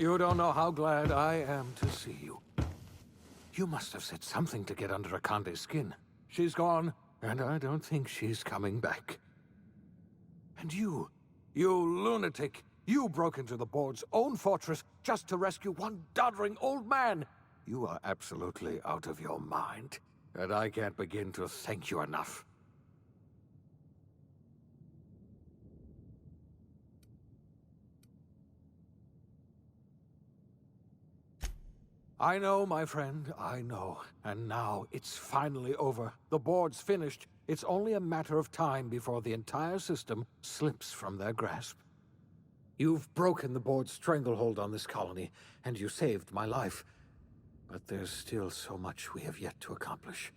You don't know how glad I am to see you. You must have said something to get under Akande's skin. She's gone, and I don't think she's coming back. And you lunatic, you broke into the board's own fortress just to rescue one doddering old man. You are absolutely out of your mind, and I can't begin to thank you enough. I know, my friend, I know. And now it's finally over. The board's finished. It's only a matter of time before the entire system slips from their grasp. You've broken the board's stranglehold on this colony, and you saved my life. But there's still so much we have yet to accomplish.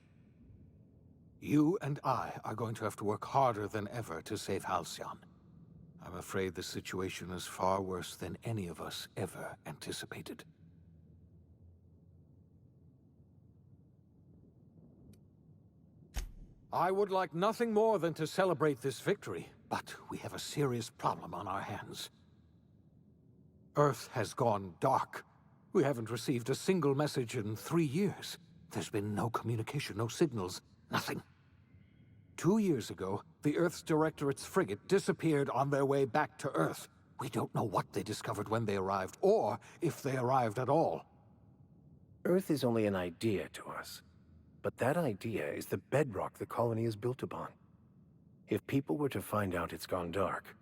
You and I are going to have to work harder than ever to save Halcyon. I'm afraid the situation is far worse than any of us ever anticipated. I would like nothing more than to celebrate this victory, but we have a serious problem on our hands. Earth has gone dark. We haven't received a single message in 3 years. There's been no communication, no signals, nothing. 2 years ago, the Earth's Directorate's frigate disappeared on their way back to Earth. We don't know what they discovered when they arrived, or if they arrived at all. Earth is only an idea to us. But that idea is the bedrock the colony is built upon. If people were to find out it's gone dark,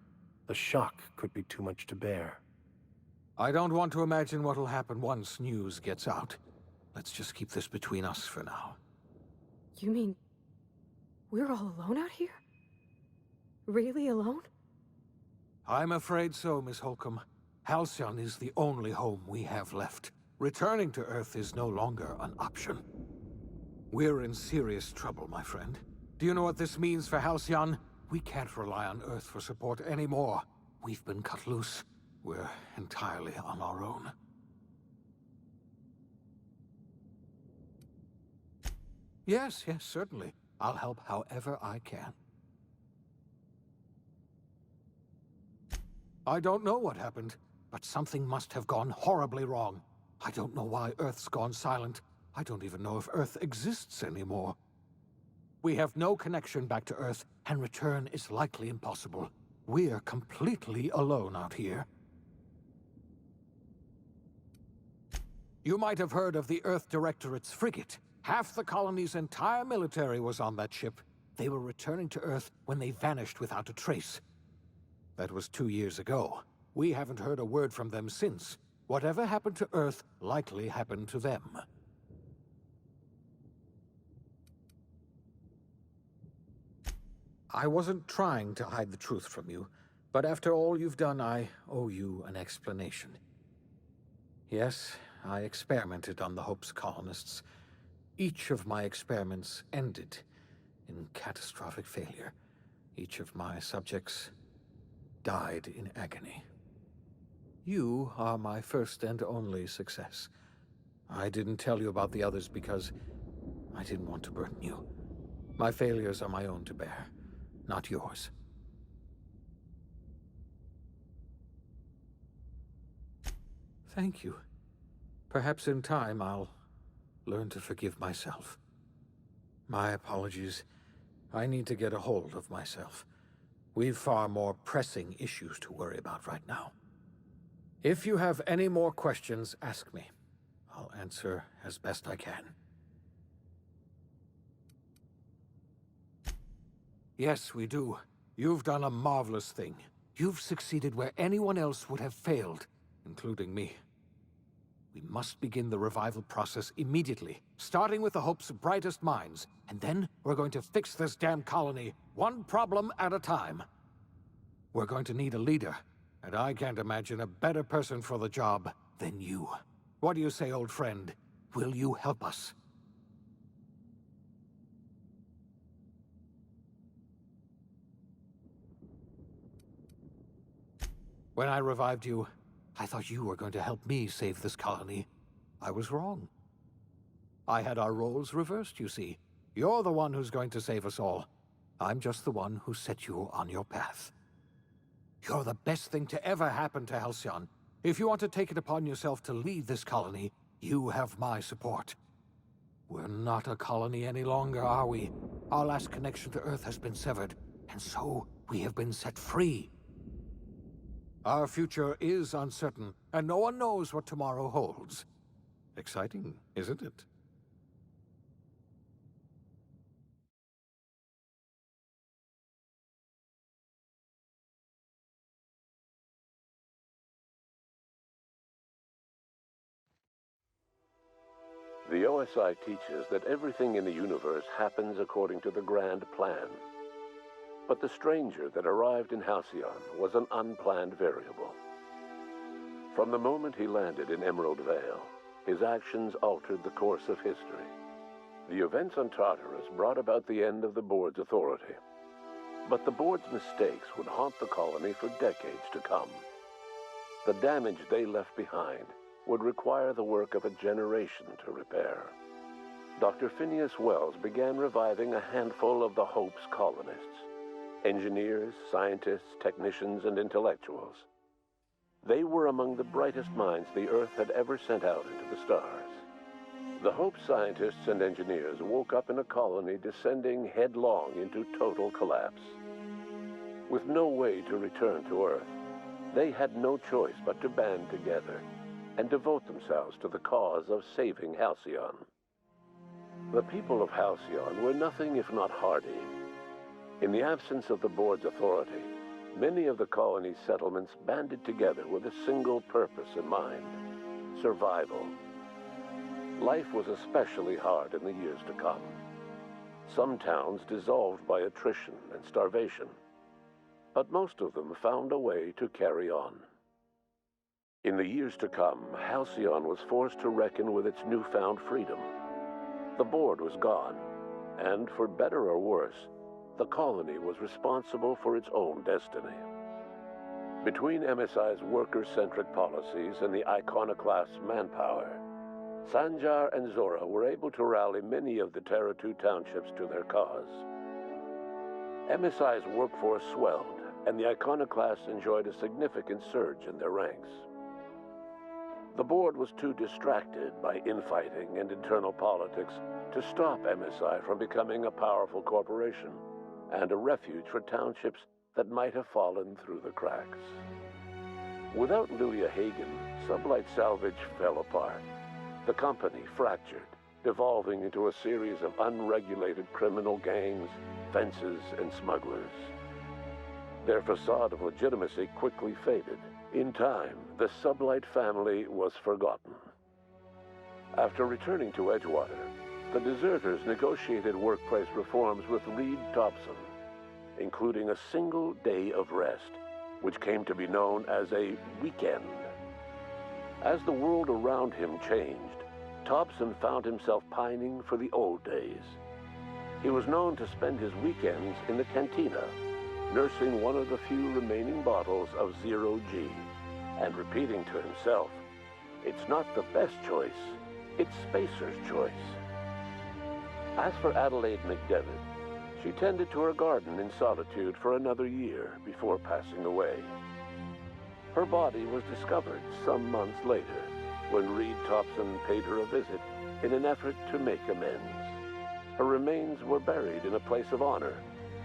the shock could be too much to bear. I don't want to imagine what'll happen once news gets out. Let's just keep this between us for now. You mean we're all alone out here? Really alone? I'm afraid so, Miss Holcomb. Halcyon is the only home we have left. Returning to Earth is no longer an option. We're in serious trouble, my friend. Do you know what this means for Halcyon? We can't rely on Earth for support anymore. We've been cut loose. We're entirely on our own. Yes, certainly. I'll help however I can. I don't know what happened, but something must have gone horribly wrong. I don't know why Earth's gone silent. I don't even know if Earth exists anymore. We have no connection back to Earth, and return is likely impossible. We're completely alone out here. You might have heard of the Earth Directorate's frigate. Half the colony's entire military was on that ship. They were returning to Earth when they vanished without a trace. That was 2 years ago. We haven't heard a word from them since. Whatever happened to Earth likely happened to them. I wasn't trying to hide the truth from you, but after all you've done, I owe you an explanation. Yes, I experimented on the Hope's colonists. Each of my experiments ended in catastrophic failure. Each of my subjects died in agony. You are my first and only success. I didn't tell you about the others because I didn't want to burden you. My failures are my own to bear, not yours. Thank you. Perhaps in time I'll learn to forgive myself. My apologies. I need to get a hold of myself. We've far more pressing issues to worry about right now. If you have any more questions, ask me. I'll answer as best I can. Yes, we do. You've done a marvelous thing. You've succeeded where anyone else would have failed, including me. We must begin the revival process immediately, starting with the Hope's brightest minds, and then we're going to fix this damn colony, one problem at a time. We're going to need a leader, and I can't imagine a better person for the job than you. What do you say, old friend? Will you help us? When I revived you, I thought you were going to help me save this colony. I was wrong. I had our roles reversed, you see. You're the one who's going to save us all. I'm just the one who set you on your path. You're the best thing to ever happen to Halcyon. If you want to take it upon yourself to lead this colony, you have my support. We're not a colony any longer, are we? Our last connection to Earth has been severed, and so we have been set free. Our future is uncertain, and no one knows what tomorrow holds. Exciting, isn't it? The OSI teaches that everything in the universe happens according to the grand plan. But the stranger that arrived in Halcyon was an unplanned variable. From the moment he landed in Emerald Vale, his actions altered the course of history. The events on Tartarus brought about the end of the board's authority. But the board's mistakes would haunt the colony for decades to come. The damage they left behind would require the work of a generation to repair. Dr. Phineas Wells began reviving a handful of the Hope's colonists: engineers, scientists, technicians, and intellectuals. They were among the brightest minds the Earth had ever sent out into the stars. The Hope scientists and engineers woke up in a colony descending headlong into total collapse. With no way to return to Earth, they had no choice but to band together and devote themselves to the cause of saving Halcyon. The people of Halcyon were nothing if not hardy. In the absence of the board's authority, many of the colony's settlements banded together with a single purpose in mind: survival. Life was especially hard in the years to come. Some towns dissolved by attrition and starvation, but most of them found a way to carry on. In the years to come, Halcyon was forced to reckon with its newfound freedom. The board was gone, and for better or worse, the colony was responsible for its own destiny. Between MSI's worker-centric policies and the iconoclast's manpower, Sanjar and Zora were able to rally many of the Terra 2 townships to their cause. MSI's workforce swelled, and the iconoclasts enjoyed a significant surge in their ranks. The board was too distracted by infighting and internal politics to stop MSI from becoming a powerful corporation and a refuge for townships that might have fallen through the cracks. Without Lulia Hagen, Sublight Salvage fell apart. The company fractured, devolving into a series of unregulated criminal gangs, fences, and smugglers. Their facade of legitimacy quickly faded. In time, the Sublight family was forgotten. After returning to Edgewater, the deserters negotiated workplace reforms with Reed Thompson, including a single day of rest, which came to be known as a weekend. As the world around him changed, Thompson found himself pining for the old days. He was known to spend his weekends in the cantina, nursing one of the few remaining bottles of Zero G, and repeating to himself, "It's not the best choice, it's Spacer's choice." As for Adelaide McDevitt, she tended to her garden in solitude for another year before passing away. Her body was discovered some months later when Reed Thompson paid her a visit in an effort to make amends. Her remains were buried in a place of honor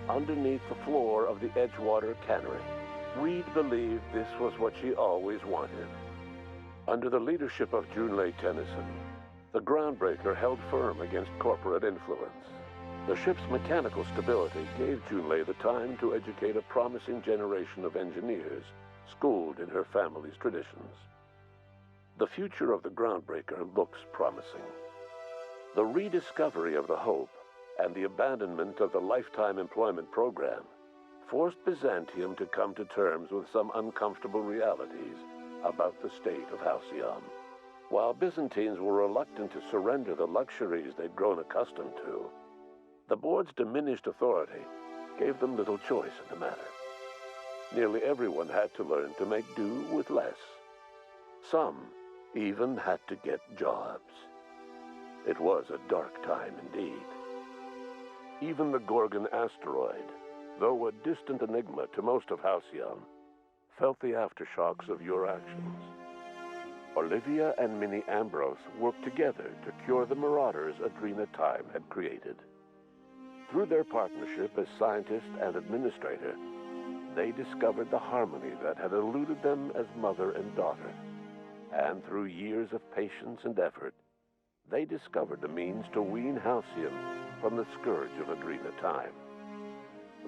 underneath the floor of the Edgewater Cannery. Reed believed this was what she always wanted. Under the leadership of Junlei Tennyson, the Groundbreaker held firm against corporate influence. The ship's mechanical stability gave Junlei the time to educate a promising generation of engineers schooled in her family's traditions. The future of the Groundbreaker looks promising. The rediscovery of the Hope and the abandonment of the lifetime employment program forced Byzantium to come to terms with some uncomfortable realities about the state of Halcyon. While Byzantines were reluctant to surrender the luxuries they'd grown accustomed to, the board's diminished authority gave them little choice in the matter. Nearly everyone had to learn to make do with less. Some even had to get jobs. It was a dark time indeed. Even the Gorgon asteroid, though a distant enigma to most of Halcyon, felt the aftershocks of your actions. Olivia and Minnie Ambrose worked together to cure the marauders Adrena Time had created. Through their partnership as scientist and administrator, they discovered the harmony that had eluded them as mother and daughter. And through years of patience and effort, they discovered the means to wean Halcyon from the scourge of Adrena Time.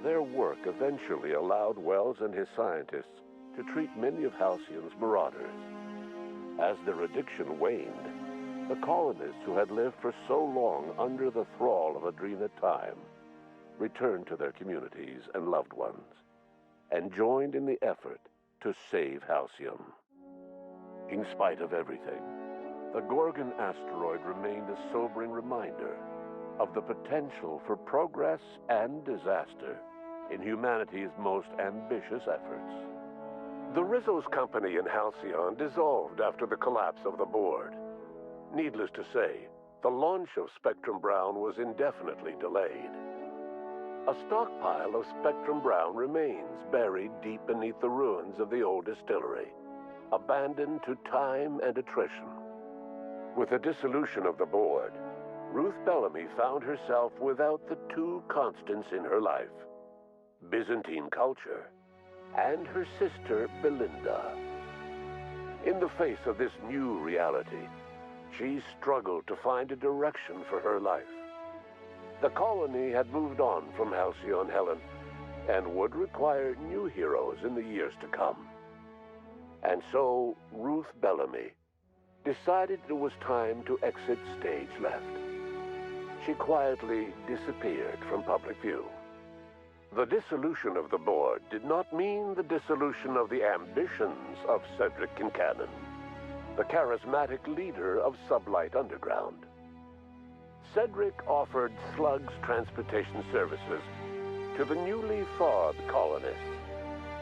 Their work eventually allowed Wells and his scientists to treat many of Halcyon's marauders. As their addiction waned, the colonists who had lived for so long under the thrall of Adrena Time returned to their communities and loved ones, and joined in the effort to save Halcyon. In spite of everything, the Gorgon asteroid remained a sobering reminder of the potential for progress and disaster in humanity's most ambitious efforts. The Rizzo's company in Halcyon dissolved after the collapse of the board. Needless to say, the launch of Spectrum Brown was indefinitely delayed. A stockpile of Spectrum Brown remains buried deep beneath the ruins of the old distillery, abandoned to time and attrition. With the dissolution of the board, Ruth Bellamy found herself without the two constants in her life: Byzantine culture and her sister Belinda. In the face of this new reality, she struggled to find a direction for her life. The colony had moved on from Halcyon Helen and would require new heroes in the years to come. And so Ruth Bellamy decided it was time to exit stage left. She quietly disappeared from public view. The dissolution of the board did not mean the dissolution of the ambitions of Cedric Kincannon, the charismatic leader of Sublight Underground. Cedric offered Slug's transportation services to the newly thawed colonists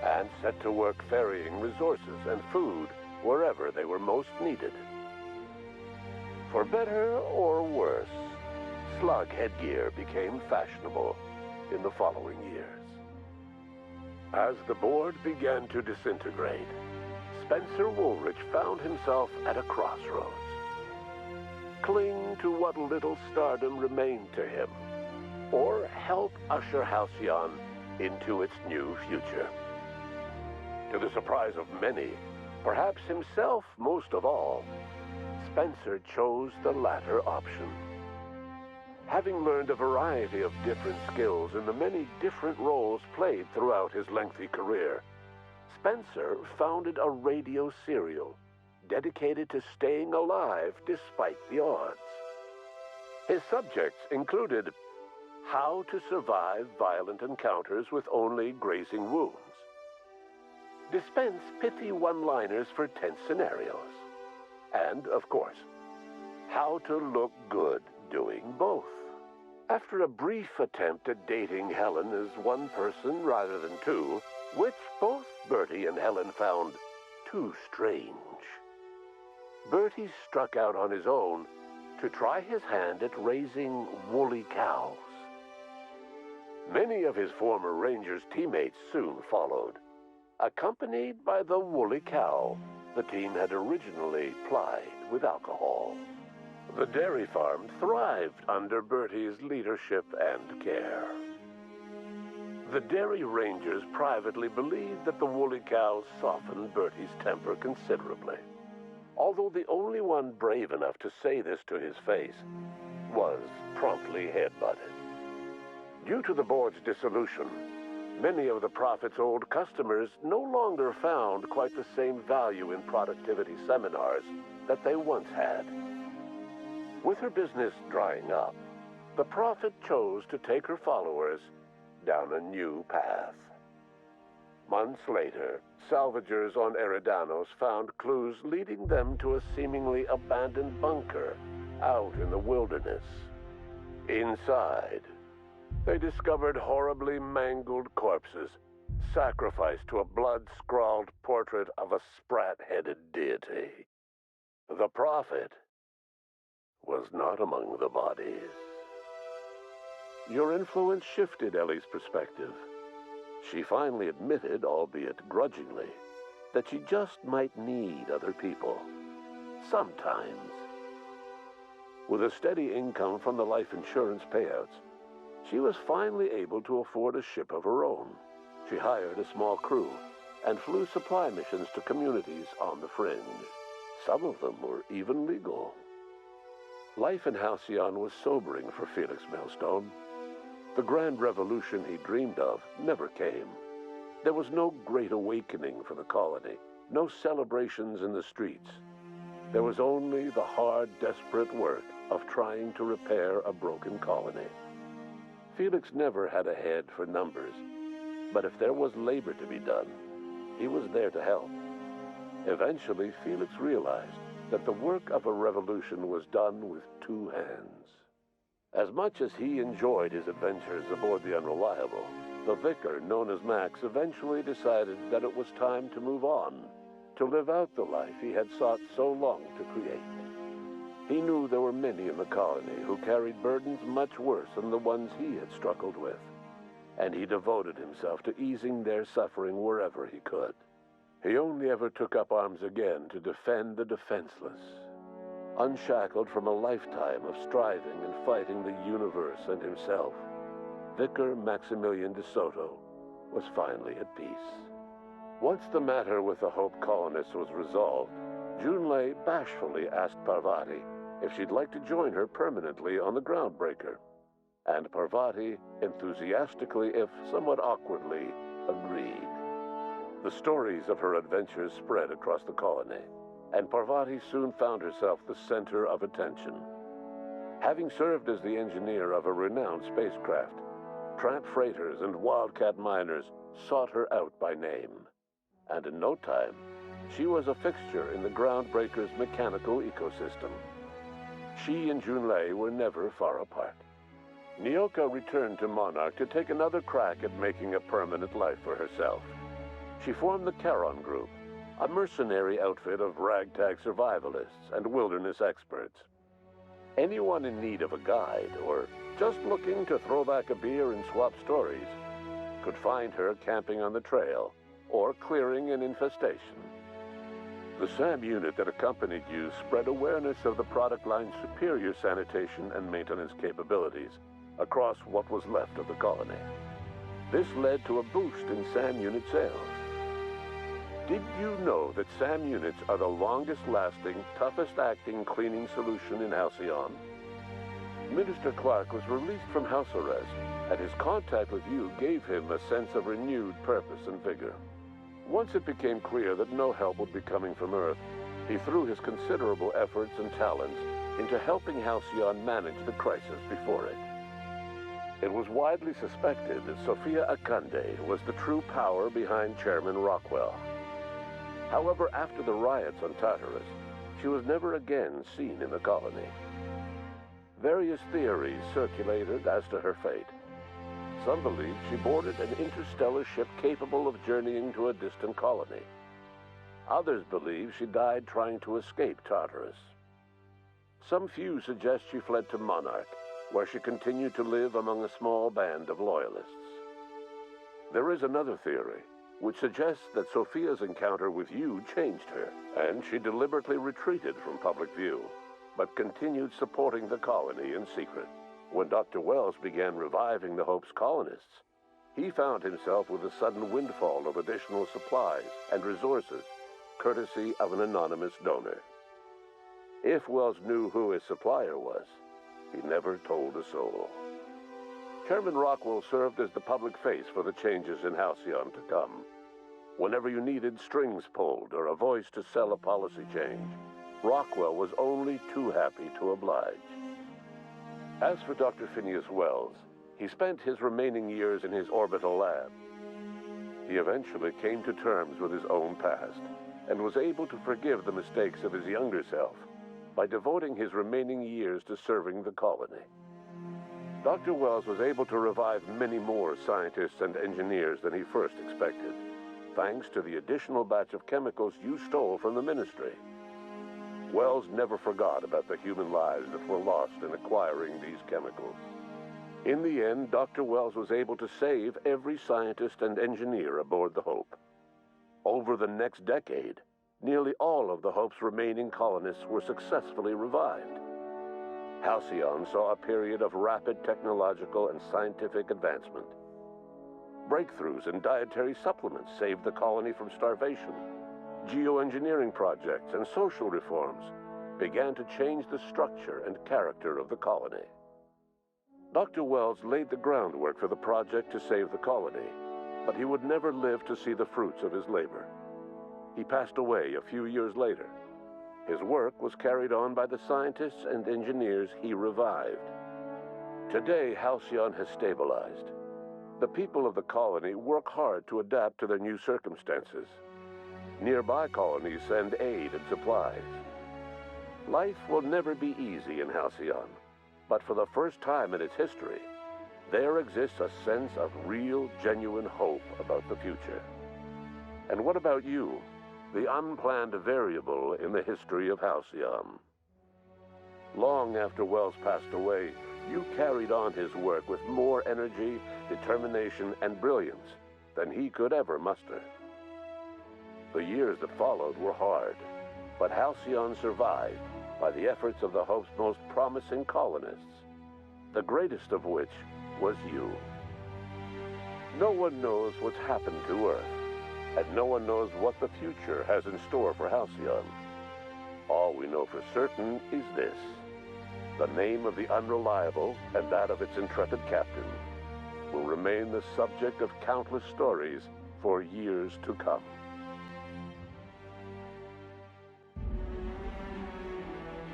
and set to work ferrying resources and food wherever they were most needed. For better or worse, Slug headgear became fashionable in the following years. As the board began to disintegrate, Spencer Woolrich found himself at a crossroads. Cling to what little stardom remained to him, or help usher Halcyon into its new future. To the surprise of many, perhaps himself most of all, Spencer chose the latter option. Having learned a variety of different skills in the many different roles played throughout his lengthy career, Spencer founded a radio serial dedicated to staying alive despite the odds. His subjects included how to survive violent encounters with only grazing wounds, dispense pithy one-liners for tense scenarios, and, of course, how to look good doing both. After a brief attempt at dating Helen as one person rather than two, which both Bertie and Helen found too strange, Bertie struck out on his own to try his hand at raising woolly cows. Many of his former Rangers teammates soon followed, accompanied by the woolly cow the team had originally plied with alcohol. The dairy farm thrived under Bertie's leadership and care. The Dairy Rangers privately believed that the woolly cows softened Bertie's temper considerably, although the only one brave enough to say this to his face was promptly headbutted. Due to the board's dissolution, many of the Prophet's old customers no longer found quite the same value in productivity seminars that they once had. With her business drying up, the Prophet chose to take her followers down a new path. Months later, salvagers on Eridanos found clues leading them to a seemingly abandoned bunker out in the wilderness. Inside, they discovered horribly mangled corpses, sacrificed to a blood-scrawled portrait of a sprat-headed deity. The Prophet was not among the bodies. Your influence shifted Ellie's perspective. She finally admitted, albeit grudgingly, that she just might need other people. sometimes. With a steady income from the life insurance payouts, she was finally able to afford a ship of her own. She hired a small crew and flew supply missions to communities on the fringe. Some of them were even legal. Life in Halcyon was sobering for Felix Millstone. The grand revolution he dreamed of never came. There was no great awakening for the colony, no celebrations in the streets. There was only the hard, desperate work of trying to repair a broken colony. Felix never had a head for numbers, but if there was labor to be done, he was there to help. Eventually, Felix realized that the work of a revolution was done with two hands. As much as he enjoyed his adventures aboard the Unreliable, the vicar, known as Max, eventually decided that it was time to move on, to live out the life he had sought so long to create. He knew there were many in the colony who carried burdens much worse than the ones he had struggled with, and he devoted himself to easing their suffering wherever he could. He only ever took up arms again to defend the defenseless. Unshackled from a lifetime of striving and fighting the universe and himself, Vicar Maximilian de Soto was finally at peace. Once the matter with the Hope colonists was resolved, Junlei bashfully asked Parvati if she'd like to join her permanently on the Groundbreaker, and Parvati enthusiastically, if somewhat awkwardly, agreed. The stories of her adventures spread across the colony, and Parvati soon found herself the center of attention. Having served as the engineer of a renowned spacecraft, tramp freighters and wildcat miners sought her out by name, and in no time, she was a fixture in the Groundbreaker's mechanical ecosystem. She and Junlei were never far apart. Nyoka returned to Monarch to take another crack at making a permanent life for herself. She formed the Charon Group, a mercenary outfit of ragtag survivalists and wilderness experts. Anyone in need of a guide, or just looking to throw back a beer and swap stories, could find her camping on the trail or clearing an infestation. The SAM unit that accompanied you spread awareness of the product line's superior sanitation and maintenance capabilities across what was left of the colony. This led to a boost in SAM unit sales. Did you know that SAM units are the longest-lasting, toughest-acting cleaning solution in Halcyon? Minister Clark was released from house arrest, and his contact with you gave him a sense of renewed purpose and vigor. Once it became clear that no help would be coming from Earth, he threw his considerable efforts and talents into helping Halcyon manage the crisis before it. It was widely suspected that Sophia Akande was the true power behind Chairman Rockwell. However, after the riots on Tartarus, she was never again seen in the colony. Various theories circulated as to her fate. Some believed she boarded an interstellar ship capable of journeying to a distant colony. Others believe she died trying to escape Tartarus. Some few suggest she fled to Monarch, where she continued to live among a small band of loyalists. There is another theory, which suggests that Sophia's encounter with you changed her, and she deliberately retreated from public view, but continued supporting the colony in secret. When Dr. Wells began reviving the Hope's colonists, he found himself with a sudden windfall of additional supplies and resources, courtesy of an anonymous donor. If Wells knew who his supplier was, he never told a soul. Chairman Rockwell served as the public face for the changes in Halcyon to come. Whenever you needed strings pulled or a voice to sell a policy change, Rockwell was only too happy to oblige. As for Dr. Phineas Wells, he spent his remaining years in his orbital lab. He eventually came to terms with his own past and was able to forgive the mistakes of his younger self by devoting his remaining years to serving the colony. Dr. Wells was able to revive many more scientists and engineers than he first expected, thanks to the additional batch of chemicals you stole from the Ministry. Wells never forgot about the human lives that were lost in acquiring these chemicals. In the end, Dr. Wells was able to save every scientist and engineer aboard the Hope. Over the next decade, nearly all of the Hope's remaining colonists were successfully revived. Halcyon saw a period of rapid technological and scientific advancement. Breakthroughs in dietary supplements saved the colony from starvation. Geoengineering projects and social reforms began to change the structure and character of the colony. Dr. Wells laid the groundwork for the project to save the colony, but he would never live to see the fruits of his labor. He passed away a few years later. His work was carried on by the scientists and engineers he revived. Today, Halcyon has stabilized. The people of the colony work hard to adapt to their new circumstances. Nearby colonies send aid and supplies. Life will never be easy in Halcyon, but for the first time in its history, there exists a sense of real, genuine hope about the future. And what about you, the unplanned variable in the history of Halcyon? Long after Wells passed away, you carried on his work with more energy, determination, and brilliance than he could ever muster. The years that followed were hard, but Halcyon survived by the efforts of the Hope's most promising colonists, the greatest of which was you. No one knows what's happened to Earth, and no one knows what the future has in store for Halcyon. All we know for certain is this: the name of the Unreliable and that of its intrepid captain will remain the subject of countless stories for years to come.